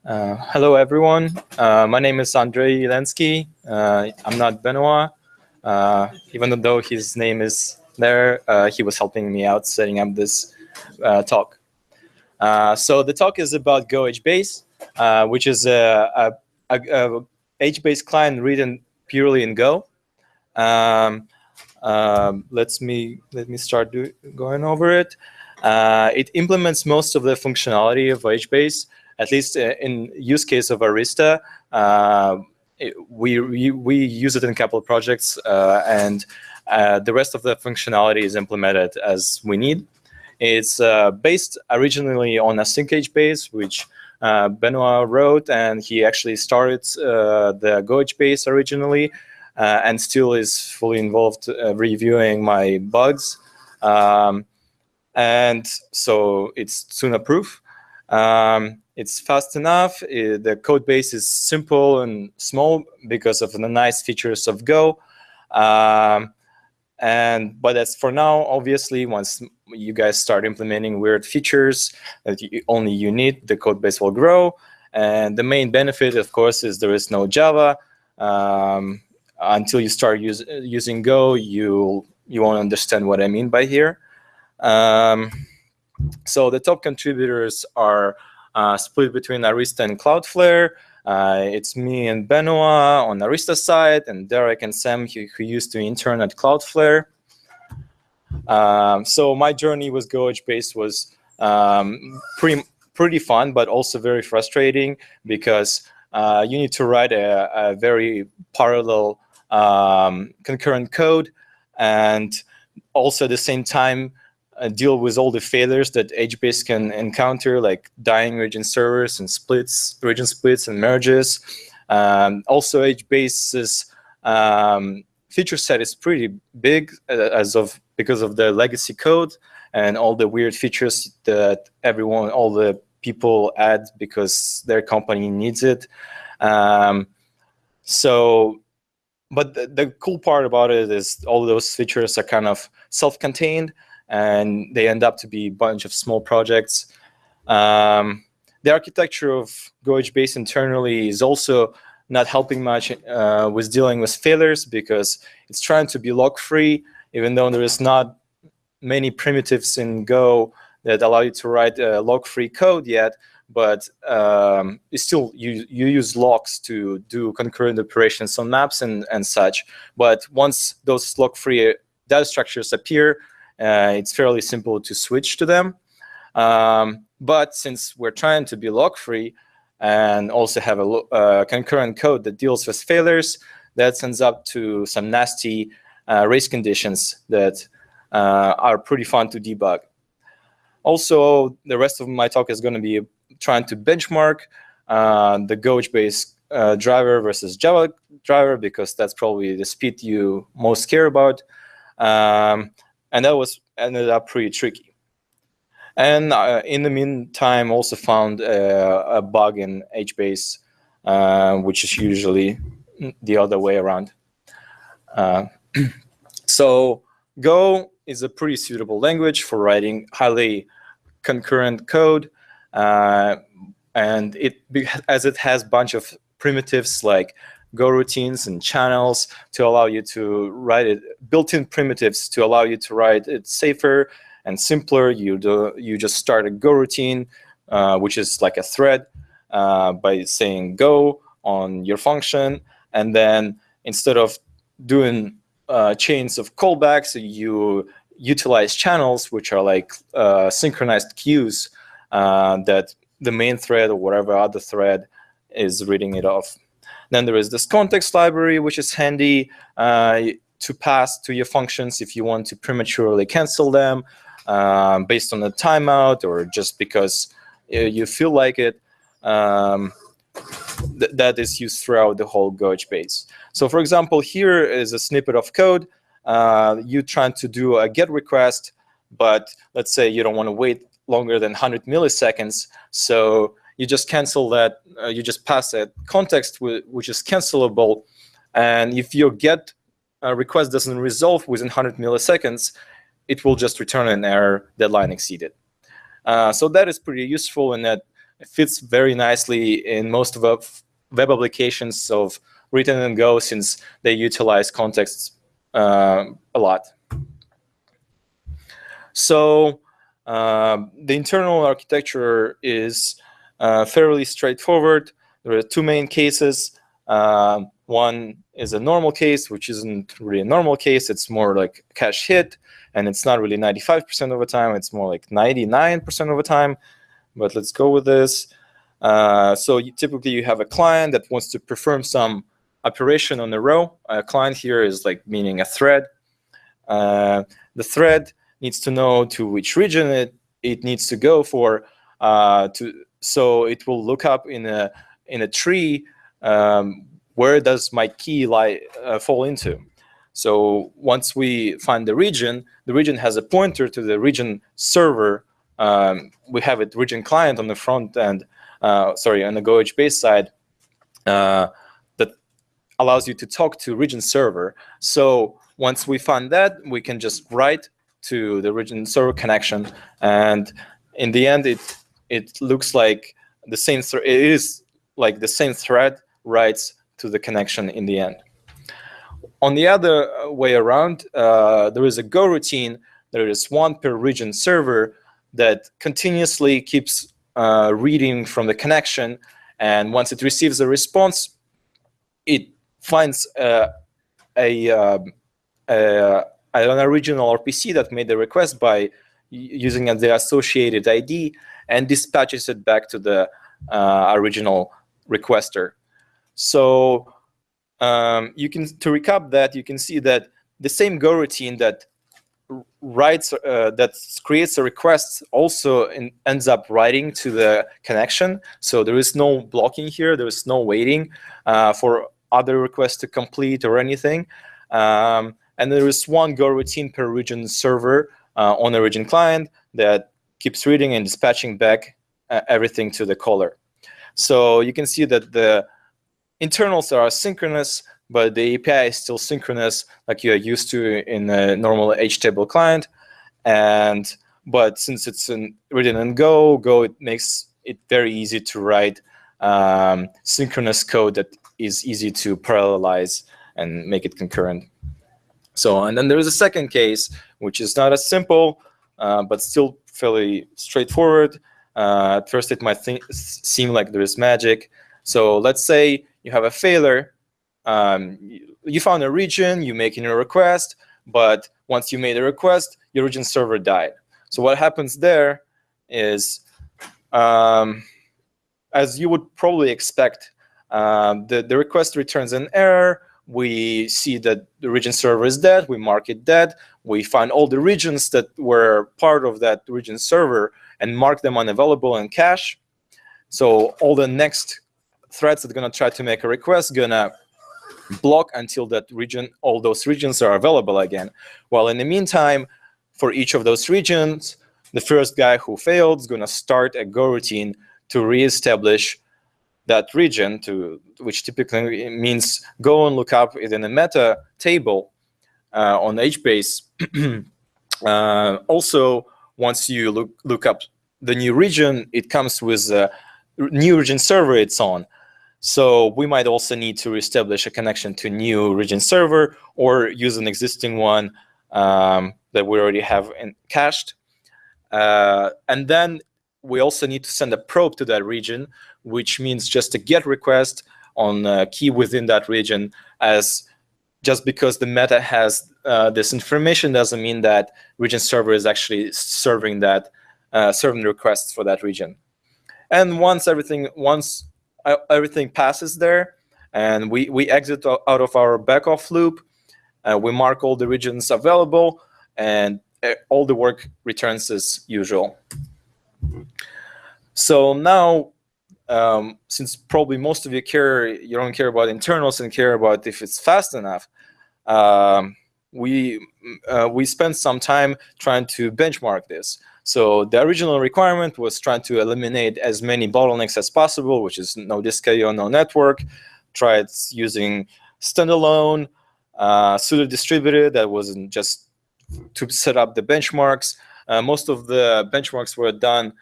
Hello, everyone. My name is Andrei Yelensky. I'm not Benoit. Even though his name is there, he was helping me out setting up this talk. So the talk is about gohbase, which is a HBase client written purely in Go. Let me start going over it. It implements most of the functionality of HBase, at least in use case of Arista. We use it in a couple of projects, and the rest of the functionality is implemented as we need. It's based originally on async HBase, which Benoit wrote, and he actually started the gohbase originally, and still is fully involved reviewing my bugs. And so it's Tuna-proof. It's fast enough. The code base is simple and small because of the nice features of Go. But that's for now. Obviously, once you guys start implementing weird features that only you need, the code base will grow. And the main benefit, of course, is there is no Java. Until you start using Go, you won't understand what I mean by here. So the top contributors are split between Arista and Cloudflare. It's me and Benoit on Arista side, and Derek and Sam, who used to intern at Cloudflare. So my journey with gohbase was pretty fun, but also very frustrating because you need to write a very parallel concurrent code, and also at the same time deal with all the failures that HBase can encounter, like dying region servers and region splits and merges. Also, HBase's feature set is pretty big because of the legacy code and all the weird features that all the people add because their company needs it. But the cool part about it is all those features are kind of self-contained, and they end up to be a bunch of small projects. The architecture of gohbase internally is also not helping much with dealing with failures because it's trying to be log-free, even though there is not many primitives in Go that allow you to write log-free code yet. But still, you use logs to do concurrent operations on maps and such. But once those log-free data structures appear, it's fairly simple to switch to them. But since we're trying to be log-free and also have a concurrent code that deals with failures, that sends up to some nasty race conditions that are pretty fun to debug. Also, the rest of my talk is going to be trying to benchmark the gohbase driver versus Java driver, because that's probably the speed you most care about. And that ended up pretty tricky. And in the meantime, also found a bug in HBase, which is usually the other way around. So Go is a pretty suitable language for writing highly concurrent code. And as it has a bunch of primitives like Go routines and channels to allow you to write it, built-in primitives to allow you to write it safer and simpler. You just start a Go routine, which is like a thread, by saying Go on your function, and then instead of doing chains of callbacks, you utilize channels, which are like synchronized queues that the main thread or whatever other thread is reading it off. Then there is this context library, which is handy to pass to your functions if you want to prematurely cancel them based on a timeout or just because you feel like it. That is used throughout the whole gohbase. So for example, here is a snippet of code. You're trying to do a GET request, but let's say you don't want to wait longer than 100 milliseconds. So you just cancel that, you just pass a context which is cancelable. And if your GET request doesn't resolve within 100 milliseconds, it will just return an error, deadline exceeded. So that is pretty useful in that It fits very nicely in most of web applications of written in Go, since they utilize contexts a lot. So the internal architecture is fairly straightforward. There are two main cases. One is a normal case, which isn't really a normal case. It's more like a cache hit, and it's not really 95% of the time. It's more like 99% of the time. But let's go with this. So typically you have a client that wants to perform some operation on a row. A client here is like meaning a thread. The thread needs to know to which region it needs to go for. So it will look up in a tree where does my key fall into. So once we find the region has a pointer to the region server. We have a region client on the front end, sorry, on the Go HBase side, that allows you to talk to region server. So once we find that, we can just write to the region server connection, and in the end, it looks like the same. It is like the same thread writes to the connection in the end. On the other way around, there is a Go routine. There is one per region server that continuously keeps reading from the connection, and once it receives a response, it finds an original RPC that made the request by using the associated ID, and dispatches it back to the original requester. So to recap that, you can see that the same Go routine that creates a request also ends up writing to the connection. So there is no blocking here. There is no waiting for other requests to complete or anything. And there is one Go routine per region server on the region client that keeps reading and dispatching back everything to the caller. So you can see that the internals are asynchronous, but the API is still synchronous, like you are used to in a normal HTable client. But since it's written in Go, it makes it very easy to write synchronous code that is easy to parallelize and make it concurrent. So, and then there is a second case, which is not as simple, but still fairly straightforward. At first, it might seem like there is magic. So let's say you have a failure. You found a region, you making a request, but once you made a request, your region server died. So what happens there is, as you would probably expect, the request returns an error. We see that the region server is dead. We mark it dead. We find all the regions that were part of that region server and mark them unavailable in cache. So all the next threads that are going to try to make a request going to block until that region, all those regions are available again. While in the meantime, for each of those regions, the first guy who failed is going to start a Go routine to reestablish that region, which typically means go and look up in a meta table on HBase. Also, once you look up the new region, it comes with a new region server it's on. So we might also need to reestablish a connection to a new region server or use an existing one that we already have cached. And then we also need to send a probe to that region, which means just a GET request on a key within that region. As just because the meta has this information doesn't mean that region server is actually serving that serving requests for that region. And once everything passes there, and we exit out of our backoff loop, we mark all the regions available, and all the work returns as usual. So now, since probably most of you don't care about internals and care about if it's fast enough, we spent some time trying to benchmark this. So the original requirement was trying to eliminate as many bottlenecks as possible, which is no disk I/O, no network. Tried using standalone, pseudo-distributed. That wasn't just to set up the benchmarks. Most of the benchmarks were done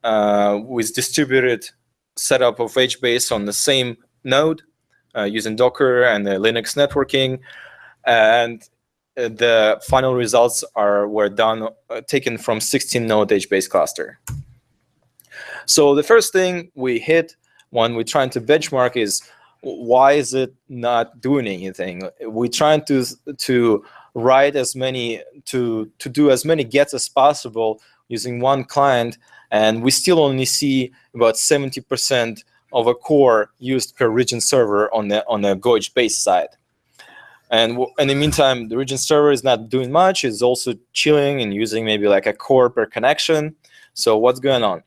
with distributed setup of HBase on the same node using Docker and the Linux networking, and the final results were done taken from 16-node HBase cluster. So the first thing we hit when we're trying to benchmark is, why is it not doing anything? We're trying to write as many, to do as many gets as possible using one client, and we still only see about 70% of a core used per region server on the goHBase side. And in the meantime, the region server is not doing much. It's also chilling and using maybe like a core per connection. So what's going on?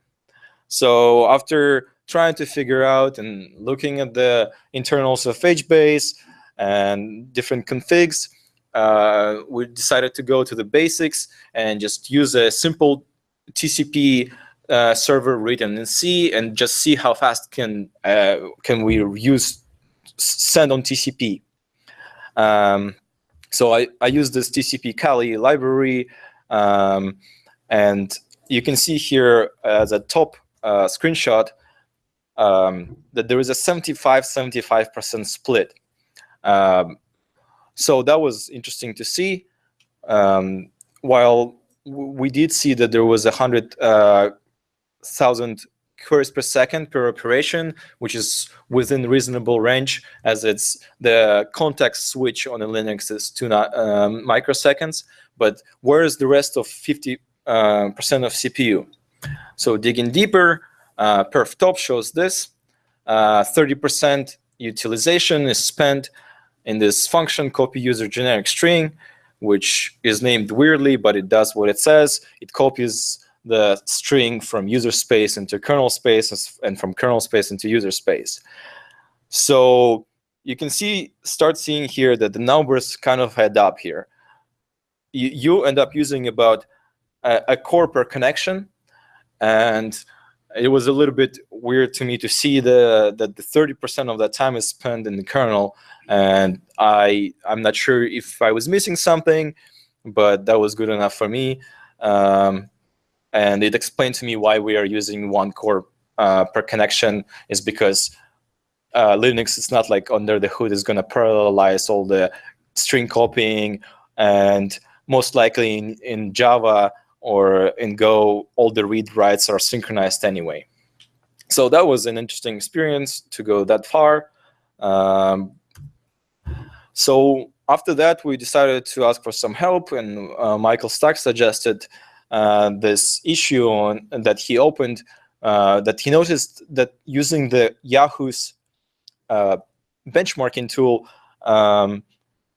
So after trying to figure out and looking at the internals of HBase and different configs, we decided to go to the basics and just use a simple TCP server written in C and just see how fast can we send on TCP. So I use this TCP Kali library, and you can see here as a top screenshot that there is a 75% split. So that was interesting to see. While we did see that there was 100,000 queries per second per operation, which is within reasonable range, as it's the context switch on the Linux is 2 microseconds. But where is the rest of 50% of CPU? So digging deeper, perf top shows this. 30% utilization is spent in this function copy user generic string, which is named weirdly, but it does what it says. It copies the string from user space into kernel space and from kernel space into user space. So you can start seeing here that the numbers kind of add up here. You end up using about a core per connection, and it was a little bit weird to me to see that the 30% of that time is spent in the kernel, and I'm not sure if I was missing something, but that was good enough for me. And it explained to me why we are using one core per connection is because Linux is not like under the hood is going to parallelize all the string copying, and most likely in Java or in Go, all the read writes are synchronized anyway. So that was an interesting experience to go that far. So after that, we decided to ask for some help, and Michael Stack suggested this issue that he opened, that he noticed that using the Yahoo's benchmarking tool,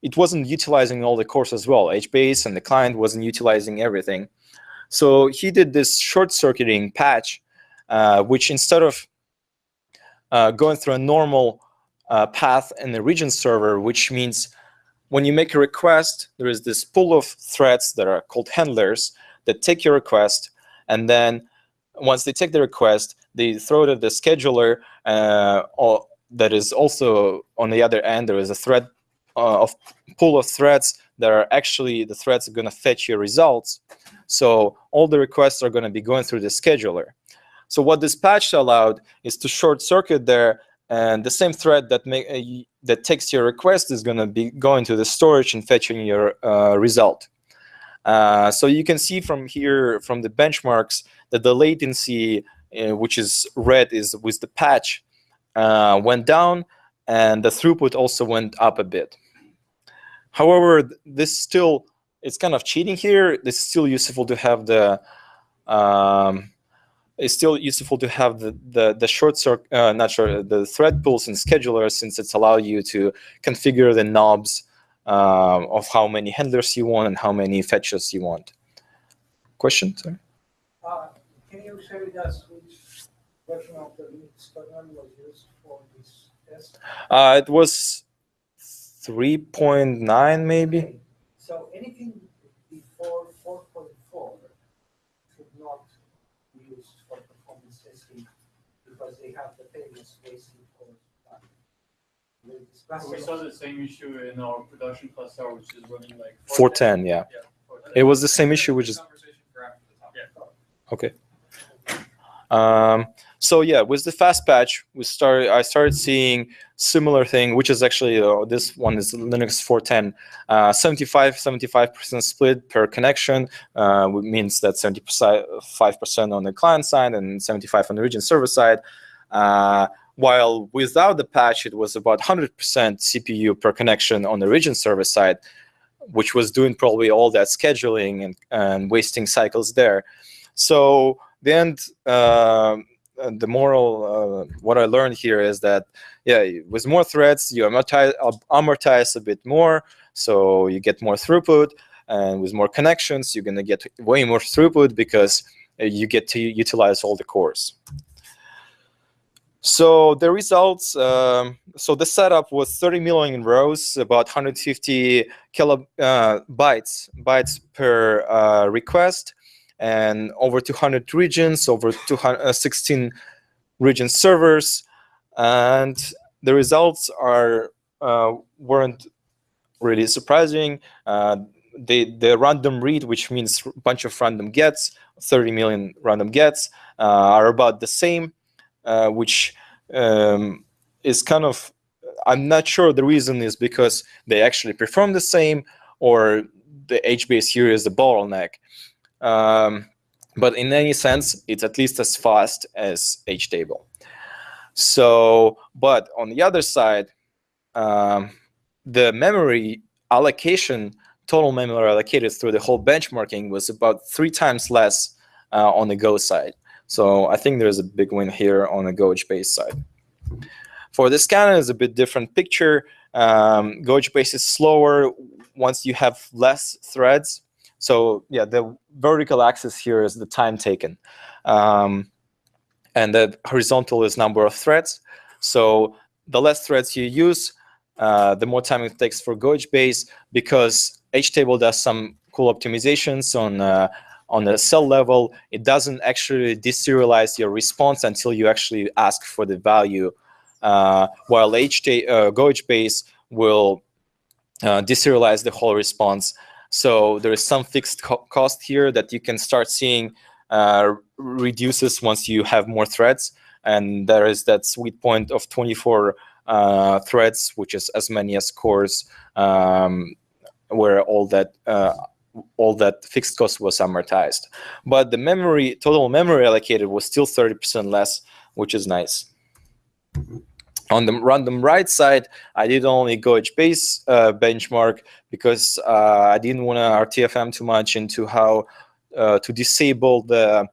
it wasn't utilizing all the cores as well. HBase and the client wasn't utilizing everything. So he did this short-circuiting patch, which instead of going through a normal path in the region server, which means when you make a request, there is this pool of threads that are called handlers that take your request, and then once they take the request, they throw it at the scheduler. That is also on the other end. There is a thread of pool of threads that are actually the threads are going to fetch your results. So all the requests are going to be going through the scheduler. So what this patch allowed is to short circuit there, and the same thread that takes your request is going to be going to the storage and fetching your result. So you can see from here, from the benchmarks, that the latency, which is red, is with the patch, went down, and the throughput also went up a bit. However, this still, it's kind of cheating here. It's still useful to have the the thread pools and schedulers, since it's allow you to configure the knobs of how many handlers you want and how many fetches you want. Question? Sorry. Can you share with us which version of the Linux kernel was used for this test? It was 3.9 maybe. Okay. So anything before 4.4 should not be used for performance testing because they have the famous basic code. We saw the same issue in our production cluster, which is running like 410, yeah. 410. It was the same issue, which is Conversation for after the top. Yeah. okay. So yeah, with the fast patch, I started seeing similar thing, which is actually this one is Linux 4.10, 75% split per connection, which means that 75% on the client side and 75 on the region server side. While without the patch, it was about 100% CPU per connection on the region server side, which was doing probably all that scheduling and wasting cycles there. So then the moral, what I learned here is that, yeah, with more threads, you amortize a bit more, so you get more throughput. And with more connections, you're going to get way more throughput because you get to utilize all the cores. So the results, so the setup was 30 million rows, about 150 bytes per request, and over 200 regions, over 216 region servers, and the results weren't really surprising. The random read, which means a bunch of random gets, 30 million random gets, are about the same. Which is kind of, I'm not sure the reason is because they actually perform the same, or the HBase here is the bottleneck. But in any sense, it's at least as fast as HTable. So, but on the other side, the memory allocation, total memory allocated through the whole benchmarking was about 3 times less on the Go side. So I think there's a big win here on the GoHBase side. For the scanner, it's a bit different picture. GoHBase is slower once you have less threads. So yeah, the vertical axis here is the time taken. And the horizontal is number of threads. So the less threads you use, the more time it takes for GoHBase, because HTable does some cool optimizations on the cell level. It doesn't actually deserialize your response until you actually ask for the value, while GoHBase will deserialize the whole response. So there is some fixed cost here that you can start seeing reduces once you have more threads, and there is that sweet point of 24 threads, which is as many as cores, where all that fixed cost was amortized. But the total memory allocated was still 30% less, which is nice. On the random write side, I did only GoHBase benchmark because I didn't want to RTFM too much into how to disable the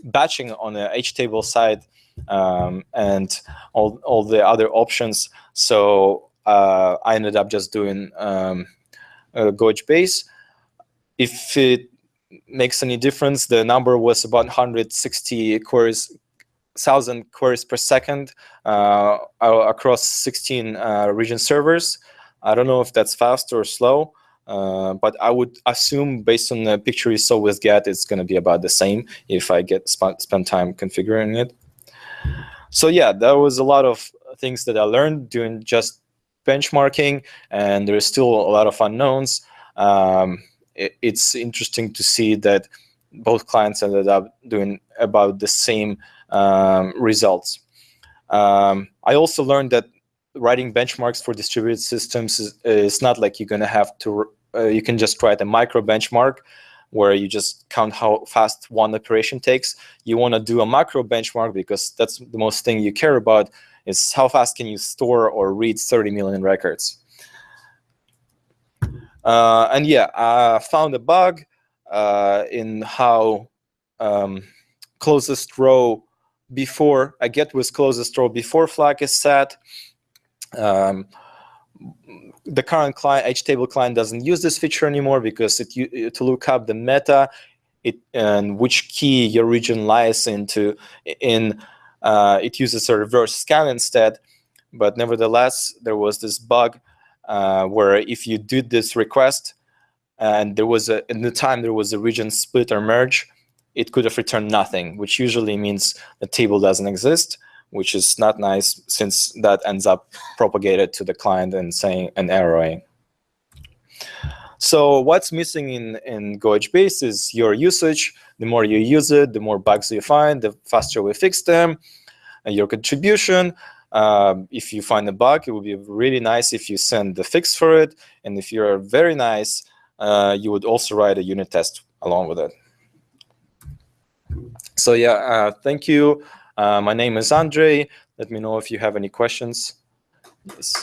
batching on the HTable side and all the other options. So I ended up just doing GoHBase. If it makes any difference, the number was about 160 thousand queries per second across 16 region servers. I don't know if that's fast or slow, but I would assume, based on the picture you saw with Get, it's going to be about the same if I spend time configuring it. So yeah, there was a lot of things that I learned doing just benchmarking, and there's still a lot of unknowns. It's interesting to see that both clients ended up doing about the same results. I also learned that writing benchmarks for distributed systems is not like you're going to have to, you can just write a micro benchmark where you just count how fast one operation takes. You want to do a macro benchmark because that's the most thing you care about, is how fast can you store or read 30 million records. And yeah, I found a bug in how closest row before, a get with closest row before flag is set. The current client, HTable client, doesn't use this feature anymore because to look up the meta and which key your region lies into, it uses a reverse scan instead. But nevertheless, there was this bug where if you did this request and there was in the time there was a region split or merge, it could have returned nothing, which usually means the table doesn't exist, which is not nice, since that ends up propagated to the client and saying and erroring. So what's missing in GoHBase is your usage. The more you use it, the more bugs you find, the faster we fix them. And your contribution. If you find a bug, it would be really nice if you send the fix for it. And if you're very nice, you would also write a unit test along with it. So yeah, thank you. My name is Andre. Let me know if you have any questions. Yes.